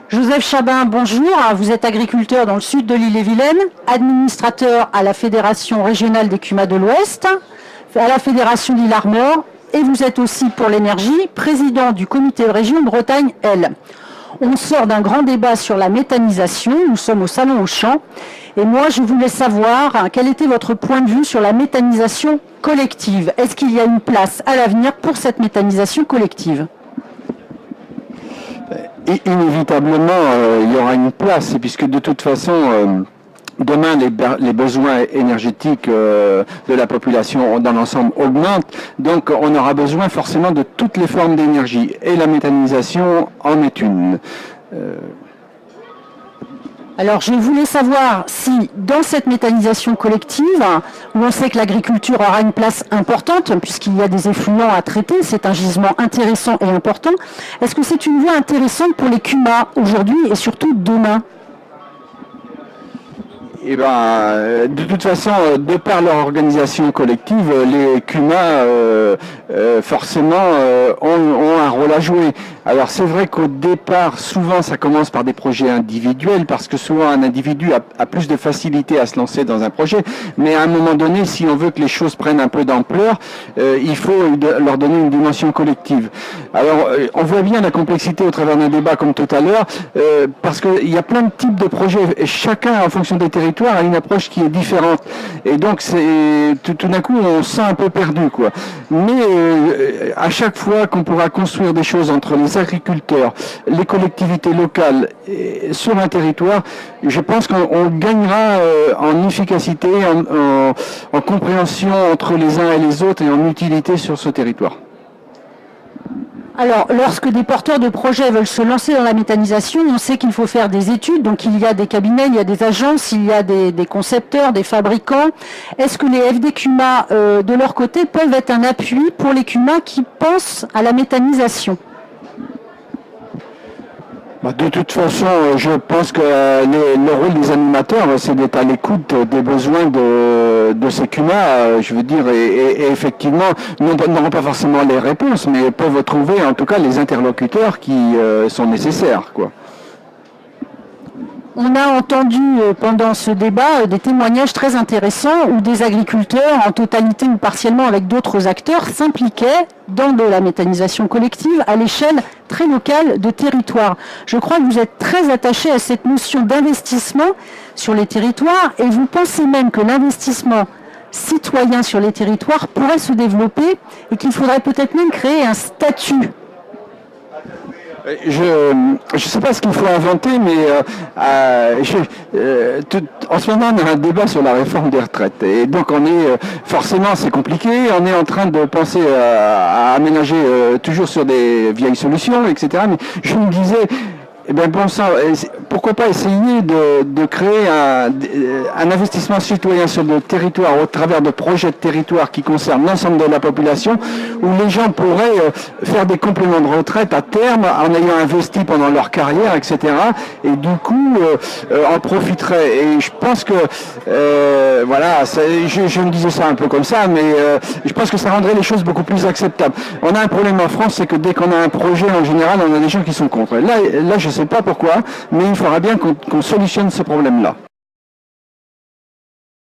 Joseph Chabin, bonjour. Vous êtes agriculteur dans le sud de l'Ille-et-Vilaine, administrateur à la Fédération régionale des CUMA de l'Ouest, à la Fédération Lille-Armor, et vous êtes aussi pour l'énergie, président du comité de région Bretagne-L. On sort d'un grand débat sur la méthanisation, nous sommes au Salon Auchan, et moi je voulais savoir quel était votre point de vue sur la méthanisation collective. Est-ce qu'il y a une place à l'avenir pour cette méthanisation collective ? Inévitablement, il y aura une place, puisque de toute façon, demain, les besoins énergétiques de la population dans l'ensemble augmentent, donc on aura besoin forcément de toutes les formes d'énergie, et la méthanisation en est une. Alors, je voulais savoir si, dans cette méthanisation collective, où on sait que l'agriculture aura une place importante, puisqu'il y a des effluents à traiter, c'est un gisement intéressant et important, est-ce que c'est une voie intéressante pour les CUMA aujourd'hui et surtout demain ? Eh ben, de toute façon, de par leur organisation collective, les CUMA, forcément, ont un rôle à jouer. Alors c'est vrai qu'au départ, souvent ça commence par des projets individuels, parce que souvent un individu a plus de facilité à se lancer dans un projet, mais à un moment donné, si on veut que les choses prennent un peu d'ampleur, il faut leur donner une dimension collective. Alors on voit bien la complexité au travers d'un débat comme tout à l'heure, parce qu'il y a plein de types de projets, et chacun en fonction des territoires a une approche qui est différente, et donc tout d'un coup on se sent un peu perdu, quoi. Mais à chaque fois qu'on pourra construire des choses entre les agriculteurs, les collectivités locales sur un territoire, je pense qu'on gagnera en efficacité, en compréhension entre les uns et les autres et en utilité sur ce territoire. Alors, lorsque des porteurs de projets veulent se lancer dans la méthanisation, on sait qu'il faut faire des études, donc il y a des cabinets, il y a des agences, il y a des concepteurs, des fabricants. Est-ce que les FD CUMA, de leur côté, peuvent être un appui pour les CUMA qui pensent à la méthanisation ? De toute façon, je pense que le rôle des animateurs, c'est d'être à l'écoute des besoins de ces CUMA, je veux dire, et effectivement, n'auront pas forcément les réponses, mais peuvent trouver en tout cas les interlocuteurs qui sont nécessaires, quoi. On a entendu pendant ce débat des témoignages très intéressants où des agriculteurs, en totalité ou partiellement avec d'autres acteurs, s'impliquaient dans de la méthanisation collective à l'échelle très locale de territoire. Je crois que vous êtes très attaché à cette notion d'investissement sur les territoires, et vous pensez même que l'investissement citoyen sur les territoires pourrait se développer et qu'il faudrait peut-être même créer un statut. Je ne sais pas ce qu'il faut inventer, mais en ce moment on a un débat sur la réforme des retraites, et donc forcément c'est compliqué, on est en train de penser à aménager toujours sur des vieilles solutions, etc. Mais je me disais, eh bien bon sang, pourquoi pas essayer de créer un investissement citoyen sur le territoire au travers de projets de territoire qui concernent l'ensemble de la population, où les gens pourraient faire des compléments de retraite à terme en ayant investi pendant leur carrière, etc. Et du coup en profiteraient. Et je pense que voilà, je me disais ça un peu comme ça, mais je pense que ça rendrait les choses beaucoup plus acceptables. On a un problème en France, c'est que dès qu'on a un projet, en général, on a des gens qui sont contre. Là je sais pas pourquoi, mais il faudra bien qu'on solutionne ce problème-là.